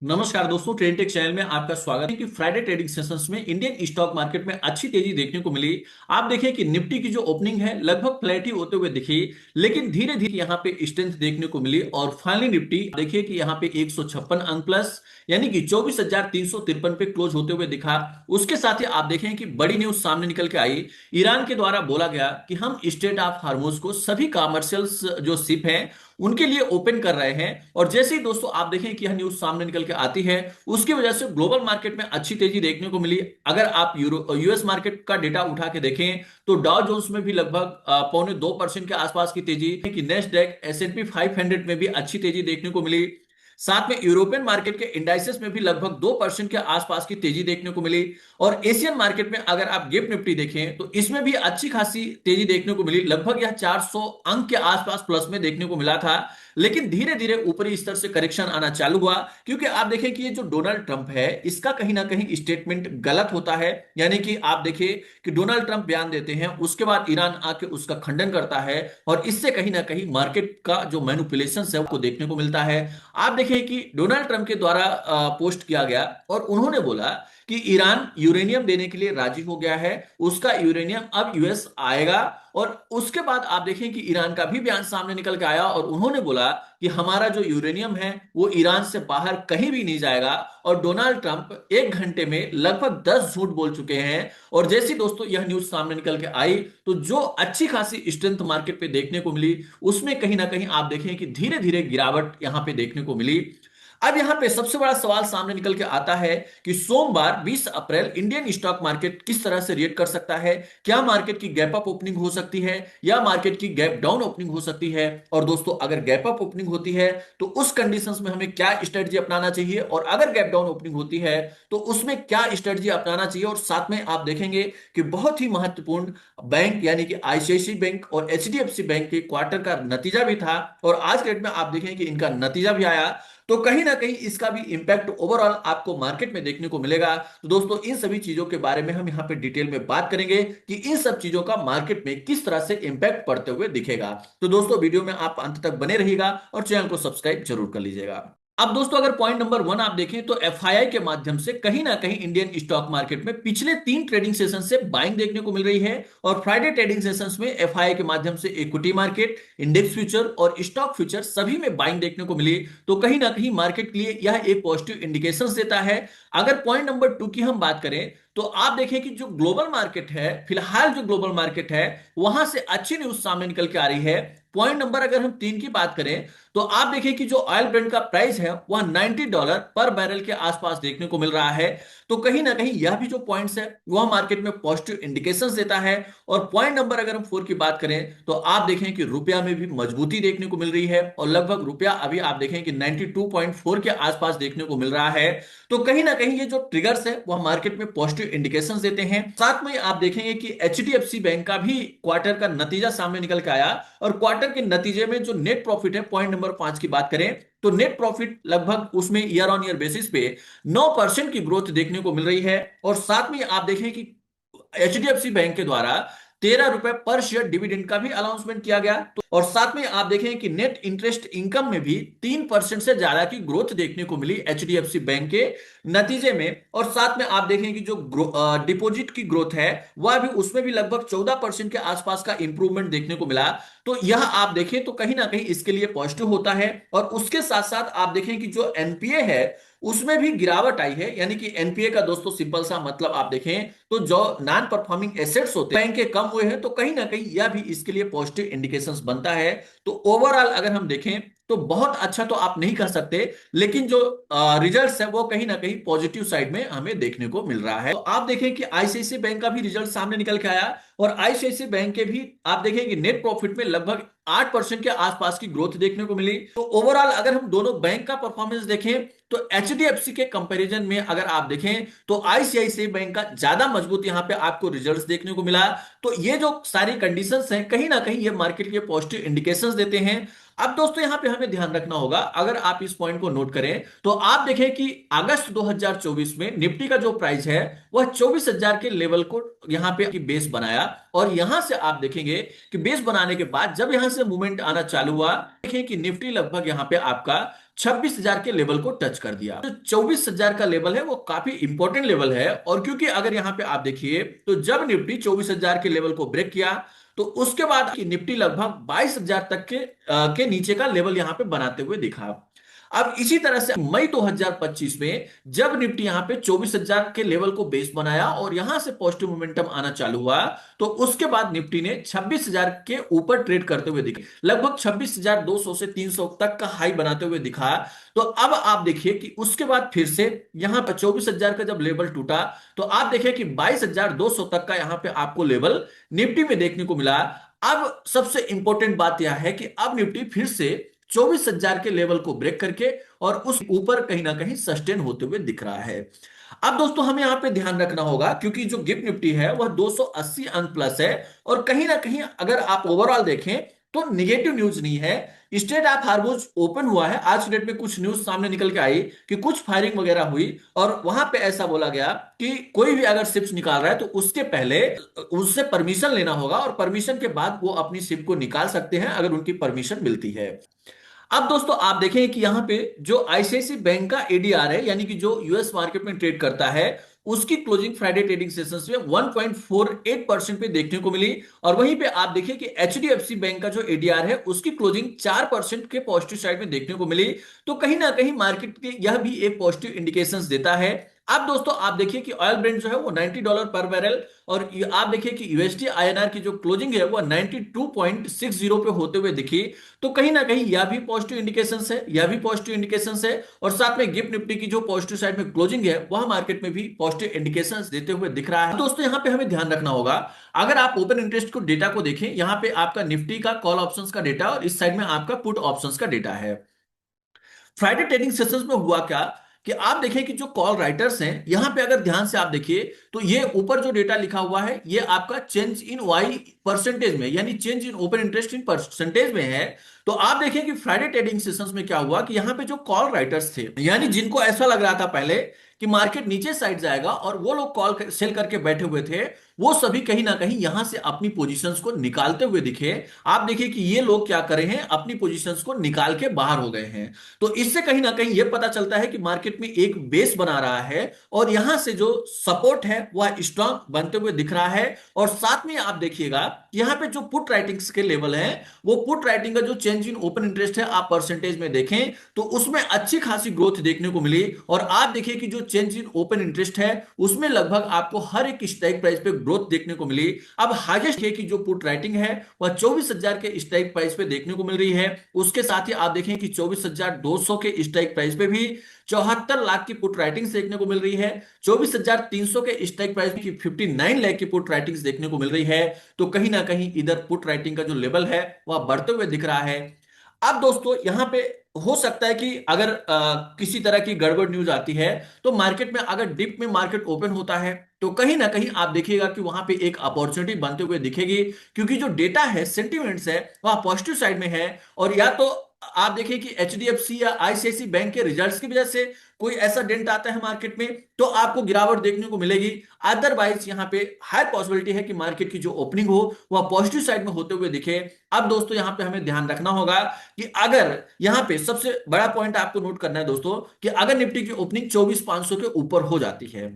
नमस्कार दोस्तों, trade take channel में आपका स्वागत है कि फ्राइडे ट्रेडिंग सेशंस में इंडियन स्टॉक मार्केट में अच्छी तेजी देखने को मिली। आप देखें कि निफ्टी की जो ओपनिंग है लगभग फ्लैट ही होते हुए दिखी, लेकिन धीरे धीरे यहाँ पे स्ट्रेंथ देखने को मिली और फाइनली निफ्टी देखिए कि यहाँ पे 156 अंक प्लस यानी कि 24,353 पे क्लोज होते हुए दिखा। उसके साथ ही आप देखें कि बड़ी न्यूज सामने निकल के आई। ईरान के द्वारा बोला गया कि हम स्ट्रेट ऑफ हार्मोज को सभी कमर्शियल्स जो शिप हैं उनके लिए ओपन कर रहे हैं। और जैसे ही दोस्तों आप देखें कि यह न्यूज सामने निकल के आती है, उसकी वजह से ग्लोबल मार्केट में अच्छी तेजी देखने को मिली। अगर आप यूएस मार्केट का डेटा उठा के देखें तो डाउ जोन्स में भी लगभग 0.25% के आसपास की तेजी कि नेस्डैक S&P 500 में भी अच्छी तेजी देखने को मिली। साथ में यूरोपियन मार्केट के इंडाइसेस में भी लगभग 2% के आसपास की तेजी देखने को मिली। और एशियन मार्केट में अगर आप गिफ्ट निफ्टी देखें तो इसमें भी अच्छी खासी तेजी देखने को मिली, लगभग यह 400 अंक के आसपास प्लस में देखने को मिला था। लेकिन धीरे धीरे ऊपरी स्तर से करेक्शन आना चालू हुआ, क्योंकि आप देखें कि ये जो डोनाल्ड ट्रंप है इसका कहीं ना कहीं स्टेटमेंट गलत होता है। यानी कि आप देखिए कि डोनाल्ड ट्रंप बयान देते हैं, उसके बाद ईरान आके उसका खंडन करता है और इससे कहीं ना कहीं मार्केट का जो मैनिपुलेशन है वो देखने को मिलता है। आप देखें कि डोनाल्ड ट्रंप के द्वारा पोस्ट किया गया और उन्होंने बोला कि ईरान यूरेनियम देने के लिए राजी हो गया है, उसका यूरेनियम अब यूएस आएगा। और उसके बाद आप देखें कि ईरान का भी बयान सामने निकल के आया और उन्होंने बोला कि हमारा जो यूरेनियम है वो ईरान से बाहर कहीं भी नहीं जाएगा। और डोनाल्ड ट्रंप 1 घंटे में लगभग 10 झूठ बोल चुके हैं। और जैसी दोस्तों यह न्यूज सामने निकल के आई तो जो अच्छी खासी स्ट्रेंथ मार्केट पे देखने को मिली, उसमें कहीं ना कहीं आप देखें कि धीरे धीरे गिरावट यहां पे देखने को मिली। अब यहां पे सबसे बड़ा सवाल सामने निकल के आता है कि सोमवार 20 अप्रैल इंडियन स्टॉक मार्केट किस तरह से रिएक्ट कर सकता है। क्या मार्केट की गैप अप ओपनिंग हो सकती है या मार्केट की गैप डाउन ओपनिंग हो सकती है। और दोस्तों अगर गैप अप ओपनिंग होती है तो उस कंडीशंस में हमें क्या स्ट्रेटजी अपनाना चाहिए, और अगर गैप डाउन ओपनिंग होती है तो उसमें क्या स्ट्रेटजी अपनाना चाहिए। और साथ में आप देखेंगे कि बहुत ही महत्वपूर्ण बैंक यानी कि आईसीआईसीआई बैंक और एचडीएफसी बैंक के क्वार्टर का नतीजा भी था और आज के डेट में आप देखें कि इनका नतीजा भी आया। तो कहीं ना कहीं इसका भी इंपैक्ट ओवरऑल आपको मार्केट में देखने को मिलेगा। तो दोस्तों इन सभी चीजों के बारे में हम यहाँ पे डिटेल में बात करेंगे कि इन सब चीजों का मार्केट में किस तरह से इंपैक्ट पड़ते हुए दिखेगा। तो दोस्तों वीडियो में आप अंत तक बने रहिएगा और चैनल को सब्सक्राइब जरूर कर लीजिएगा। अब दोस्तों अगर पॉइंट नंबर 1 आप देखें तो एफआईआई के माध्यम से कहीं ना कहीं इंडियन स्टॉक मार्केट में पिछले 3 ट्रेडिंग सेशन से बाइंग देखने को मिल रही है। और फ्राइडे ट्रेडिंग सेशंस में एफआईआई के माध्यम से इक्विटी मार्केट, इंडेक्स फ्यूचर और स्टॉक फ्यूचर सभी में बाइंग देखने को मिली। तो कहीं ना कहीं मार्केट के लिए यह एक पॉजिटिव इंडिकेशन देता है। अगर पॉइंट नंबर 2 की हम बात करें तो आप देखें कि जो ग्लोबल मार्केट है, फिलहाल जो ग्लोबल मार्केट है वहां से अच्छी न्यूज सामने निकल के आ रही है। पॉइंट नंबर अगर हम 3 की बात करें तो आप देखें कि जो ऑयल ब्रेंट का प्राइस है वह $90 पर बैरल के आसपास देखने को मिल रहा है। तो कहीं ना कहीं यह भी जो पॉइंट्स है वह मार्केट में पॉजिटिव इंडिकेशंस देता है। और पॉइंट नंबर अगर हम 4 की बात करें तो आप देखें कि रुपया में भी मजबूती देखने को मिल रही है और लगभग रुपया अभी आप देखें कि 92.4 के आसपास देखने को मिल रहा है। तो कहीं ना कहीं ये जो ट्रिगर्स है वह मार्केट में पॉजिटिव इंडिकेशंस देते हैं। साथ में आप देखेंगे कि एचडीएफसी बैंक का भी क्वार्टर का नतीजा सामने निकल के आया और क्वार्टर के नतीजे में जो नेट प्रॉफिट है, पॉइंट नंबर 5 की बात करें तो नेट प्रॉफिट लगभग उसमें ईयर ऑन ईयर बेसिस पे 9% की ग्रोथ देखने को मिल रही है। और साथ में आप देखें कि एचडीएफसी बैंक के द्वारा 13 रुपए पर शेयर डिविडेंड का भी अनाउंसमेंट किया गया। तो और साथ में आप देखें कि नेट इंटरेस्ट इनकम में भी 3% से ज्यादा की ग्रोथ देखने को मिली एचडीएफसी बैंक के नतीजे में। और साथ में आप देखें कि जो डिपॉजिट की ग्रोथ है वह भी उसमें भी लगभग 14% के आसपास का इंप्रूवमेंट देखने को मिला। तो यह आप देखें तो कहीं ना कहीं इसके लिए पॉजिटिव होता है। और उसके साथ साथ आप देखें कि जो एनपीए है उसमें भी गिरावट आई है। यानी कि एनपीए का दोस्तों सिंपल सा मतलब आप देखें तो जो नॉन परफॉर्मिंग एसेट्स होते हैं बैंक के कम हुए हैं, तो कहीं ना कहीं यह भी इसके लिए पॉजिटिव इंडिकेशंस बनता है। तो ओवरऑल अगर हम देखें तो बहुत अच्छा तो आप नहीं कर सकते, लेकिन जो रिजल्ट्स है वो कहीं ना कहीं पॉजिटिव साइड में हमें देखने को मिल रहा है। तो आप देखें कि आईसीआईसीआई बैंक का भी रिजल्ट सामने निकल के आया और आईसीआईसीआई बैंक के भी आप देखें कि नेट प्रॉफिट में लगभग 8% के आसपास की ग्रोथ देखने को मिली। तो ओवरऑल अगर हम दोनों बैंक का परफॉर्मेंस देखें तो एचडीएफसी के कंपैरिजन में अगर आप देखें तो आईसीआईसीआई बैंक का ज्यादा मजबूत यहां पे आपको रिजल्ट्स देखने को मिला। तो ये जो सारी कंडीशंस हैं कहीं ना कहीं ये मार्केट के पॉजिटिव इंडिकेशंस देते हैं। अब दोस्तों यहां पे हमें ध्यान रखना होगा, अगर आप इस पॉइंट को नोट करें तो आप देखें कि अगस्त 2024 में निफ्टी का जो प्राइस है वह 24,000 के लेवल को यहां पे बेस बनाया। और यहां से आप देखेंगे कि बेस बनाने के बाद जब यहां से मूवमेंट आना चालू हुआ, देखें कि निफ्टी लगभग यहां पे आपका 26,000 के लेवल को टच कर दिया। तो 24,000 का लेवल है वो काफी इंपॉर्टेंट लेवल है। और क्योंकि अगर यहां पे आप देखिए तो जब निफ्टी 24,000 के लेवल को ब्रेक किया तो उसके बाद की निफ्टी लगभग 22,000 तक के नीचे का लेवल यहां पे बनाते हुए दिखा। अब इसी तरह से मई 2025 में जब निफ्टी यहां पे 24,000 के लेवल को बेस बनाया और यहां से पॉजिटिव मोमेंटम आना चालू हुआ, तो उसके बाद निफ्टी ने 26,000 के ऊपर ट्रेड करते हुए दिखे, लगभग 26,200 से 300 तक का हाई बनाते हुए दिखा। तो अब आप देखिए कि उसके बाद फिर से यहां पर 24,000 का जब लेवल टूटा तो आप देखिए कि 22,200 तक का यहां पे आपको लेवल निफ्टी में देखने को मिला। अब सबसे इंपॉर्टेंट बात यह है कि अब निफ्टी फिर से 24,000 के लेवल को ब्रेक करके और उस ऊपर कहीं ना कहीं सस्टेन होते हुए दिख रहा है। अब दोस्तों हमें यहां पे ध्यान रखना होगा, क्योंकि जो गिफ्ट निफ्टी है वह 280 अंक प्लस है और कहीं ना कहीं अगर आप ओवरऑल देखें तो निगेटिव न्यूज नहीं है। स्ट्रेट ऑफ हार्बोज ओपन हुआ है, आज की डेट में कुछ न्यूज सामने निकल के आई कि कुछ फायरिंग वगैरह हुई और वहां पे ऐसा बोला गया कि कोई भी अगर शिप्स निकाल रहा है तो उसके पहले उससे परमिशन लेना होगा और परमिशन के बाद वो अपनी शिप को निकाल सकते हैं अगर उनकी परमिशन मिलती है। अब दोस्तों आप देखें कि यहां पे जो आईसीआईसी बैंक का एडीआर है, यानी कि जो यूएस मार्केट में ट्रेड करता है, उसकी क्लोजिंग फ्राइडे ट्रेडिंग सेशंस में 1.48% पे देखने को मिली। और वहीं पे आप देखिए कि एचडीएफसी बैंक का जो एडीआर है उसकी क्लोजिंग 4% के पॉजिटिव साइड में देखने को मिली। तो कहीं ना कहीं मार्केट के यह भी एक पॉजिटिव इंडिकेशंस देता है। अब दोस्तों आप देखिए कि ऑयल ब्रेंट जो है वो $90 पर बैरल, और आप देखिए कि यूएसडी आईएनआर की जो क्लोजिंग है वो 92.60 पे होते हुए दिखी। तो कहीं ना कहीं यह भी पॉजिटिव इंडिकेशंस है, यह भी पॉजिटिव इंडिकेशंस है। और साथ में गिफ्ट निफ्टी की जो पॉजिटिव साइड में क्लोजिंग है वह मार्केट में भी पॉजिटिव इंडिकेशंस देते हुए दिख रहा है। दोस्तों यहां पे हमें ध्यान रखना होगा, अगर आप ओपन इंटरेस्ट को डेटा को देखें, यहां पे आपका निफ्टी का कॉल ऑप्शंस का डेटा और इस साइड में आपका पुट ऑप्शंस का डेटा है। फ्राइडे ट्रेडिंग सेशंस में हुआ क्या कि आप देखिए कि जो कॉल राइटर्स हैं यहां पे अगर ध्यान से आप देखिए तो ये ऊपर जो डेटा लिखा हुआ है ये आपका चेंज इन वाई परसेंटेज में, यानी change in open interest in percentage में है। तो आप देखिए कि फ्राइडे ट्रेडिंग सेशंस में क्या हुआ कि यहां पे जो कॉल राइटर्स थे, यानी जिनको ऐसा लग रहा था पहले कि मार्केट नीचे साइड जाएगा और वो लोग कॉल सेल करके बैठे हुए थे, वो सभी कहीं ना कहीं यहां से अपनी पोजीशंस को निकालते हुए दिखे। आप देखिए कि ये लोग क्या करे हैं, अपनी पोजीशंस को निकाल के बाहर हो गए हैं। तो इससे कहीं ना कहीं यह पता चलता है कि मार्केट में एक बेस बना रहा है और यहां से जो सपोर्ट है वह स्ट्रांग बनते हुए दिख रहा है। और साथ में आप देखिएगा यहां पे जो पुट राइटिंग्स के लेवल है, वो पुट राइटिंग का जो चेंज इन ओपन इंटरेस्ट है आप परसेंटेज में देखें तो उसमें अच्छी खासी ग्रोथ देखने को मिली। और आप देखिए कि जो चेंज इन ओपन इंटरेस्ट है उसमें लगभग आपको हर एक स्ट्राइक प्राइस पे ग्रोथ देखने को मिली। अब हाईएस्ट है कि जो पुट राइटिंग है वह 24,000 के स्ट्राइक प्राइस पे देखने को मिल रही है। उसके साथ ही आप देखें कि 24,200 के स्ट्राइक प्राइस पे भी 74 लाख की पुट राइटिंग्स देखने को मिल रही है। 24,300 के स्ट्राइक प्राइस की 59 लाख की पुट राइटिंग्स देखने को मिल रही है। तो कहीं ना कहीं इधर पुट राइटिंग का जो लेवल है वह बढ़ते हुए दिख रहा है। अब दोस्तों यहां पे हो सकता है कि अगर किसी तरह की गड़बड़ न्यूज आती है तो मार्केट में अगर डिप में मार्केट ओपन होता है तो कहीं ना कहीं आप देखिएगा कि वहां पे एक अपॉर्चुनिटी बनते हुए दिखेगी, क्योंकि जो डेटा है सेंटिमेंट्स है वह पॉजिटिव साइड में है। और या तो आप देखिए कि एचडीएफसी या आईसीआईसी बैंक के रिजल्ट्स की वजह से कोई ऐसा डेंट आता है मार्केट में तो आपको गिरावट देखने को मिलेगी। अदरवाइज यहां पे हाई पॉसिबिलिटी है कि मार्केट की जो ओपनिंग हो वह पॉजिटिव साइड में होते हुए दिखे। अब दोस्तों यहां पे हमें ध्यान रखना होगा कि अगर यहां पे सबसे बड़ा पॉइंट आपको नोट करना है दोस्तों कि अगर निफ्टी की ओपनिंग 24,500 के ऊपर हो जाती है,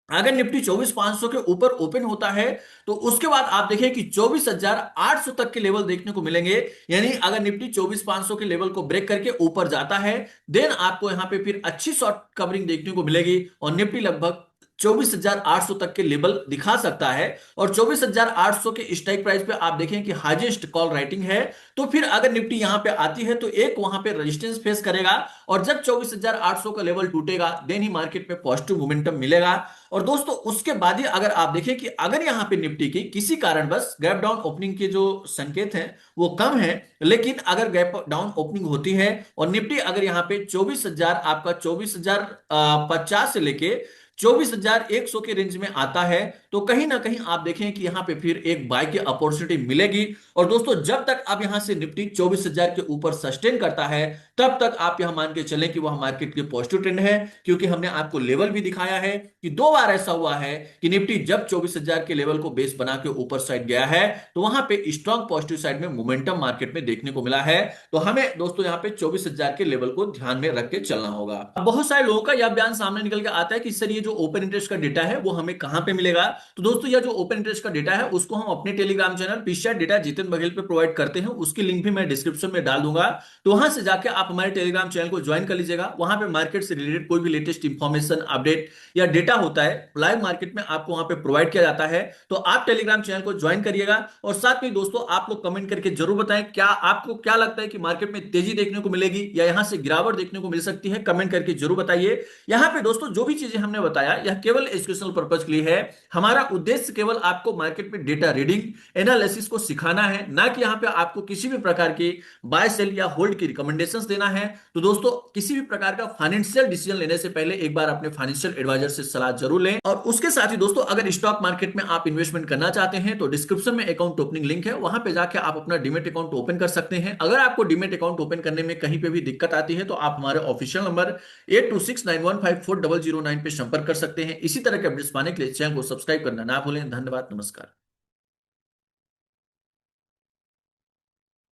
अगर निफ्टी 24,500 के ऊपर ओपन होता है तो उसके बाद आप देखें कि 24,800 तक के लेवल देखने को मिलेंगे। यानी अगर निफ्टी 24,500 के लेवल को ब्रेक करके ऊपर जाता है देन आपको यहां पे फिर अच्छी शॉर्ट कवरिंग देखने को मिलेगी और निफ्टी लगभग 24,800 तक के लेवल दिखा सकता है। और 24,800 के स्ट्राइक प्राइस पे आप देखें कि हाईएस्ट कॉल राइटिंग है। तो फिर अगर निफ्टी यहां पे आती है तो एक वहां पे रेजिस्टेंस फेस करेगा और जब 24,800 का लेवल टूटेगा देन ही मार्केट में पॉजिटिव मोमेंटम मिलेगा। और दोस्तों उसके बाद ही अगर आप देखें कि अगर यहां पे निफ्टी की किसी कारण बस गैप डाउन ओपनिंग के जो संकेत हैं वो कम है, लेकिन अगर गैप डाउन ओपनिंग होती है और निफ्टी अगर यहां पे 24,000 आपका 24,050 से लेके 24,100 के रेंज में आता है, तो कहीं ना कहीं आप देखें कि यहां पे फिर एक बाय की अपॉर्चुनिटी मिलेगी। और दोस्तों जब तक अब यहां से निफ्टी 24,000 के ऊपर सस्टेन करता है, तब तक आप यहां मान के चलें कि वह मार्केट के पॉजिटिव ट्रेंड है, क्योंकि हमने आपको लेवल भी दिखाया है कि 2 बार ऐसा हुआ है कि निफ्टी जब 24,000 के लेवल को बेस बना के ऊपर साइड गया है, तो वहां पे स्ट्रॉन्ग पॉजिटिव साइड में मोमेंटम मार्केट में देखने को मिला है। तो हमें दोस्तों यहां पे 24,000 के लेवल को ध्यान में रख के चलना होगा। अब बहुत सारे लोगों का यह बयान सामने निकल के आता है कि सर ये जो ओपन इंटरेस्ट का डेटा है वो हमें कहां पे मिलेगा। तो दोस्तों यह जो ओपन इंटरेस्ट का डेटा है उसको हम अपने Telegram channel PCR data Jitin Baghel पे प्रोवाइड करते हैं, उसकी लिंक भी मैं डिस्क्रिप्शन में डाल दूंगा। तो वहां से जाके आप हमारे टेलीग्राम चैनल को ज्वाइन कर लीजिएगा। वहां पे मार्केट से रिलेटेड कोई भी लेटेस्ट इंफॉर्मेशन अपडेट या डेटा होता है लाइव मार्केट में आपको वहां पे प्रोवाइड किया जाता है। तो आप टेलीग्राम चैनल को ज्वाइन करिएगा। और साथ में दोस्तों आप लोग कमेंट करके जरूर बताएं क्या आपको क्या लगता है कि मार्केट में तेजी देखने को मिलेगी या यहां से गिरावट देखने को मिल सकती है, कमेंट करके जरूर बताइए। यहां पे दोस्तों जो भी चीजें हमने बताया यह केवल एजुकेशनल पर्पज के लिए है। हमारा उद्देश्य केवल आपको मार्केट में डेटा रीडिंग एनालिसिस को सिखाना है, ना कि यहां पे आपको किसी भी प्रकार की बाय सेल या होल्ड की रिकमेंडेशंस देना है। तो दोस्तों किसी भी प्रकार का फाइनेंशियल डिसीजन लेने से पहले एक बार अपने फाइनेंशियल एडवाइजर से सलाह जरूर लें। और उसके साथ ही दोस्तों अगर स्टॉक मार्केट में आप इन्वेस्टमेंट करना चाहते हैं तो डिस्क्रिप्शन में अकाउंट ओपनिंग लिंक है, वहां पे जाके आप अपना डीमेट अकाउंट ओपन कर सकते हैं। अगर आपको डीमेट अकाउंट ओपन करने में कहीं पे भी दिक्कत आती है तो आप हमारे ऑफिशियल नंबर 8269154009 पे संपर्क कर सकते हैं। इसी तरह के अपडेट्स पाने के लिए चैनल को सब्सक्राइब करना ना भूलें। धन्यवाद, नमस्कार।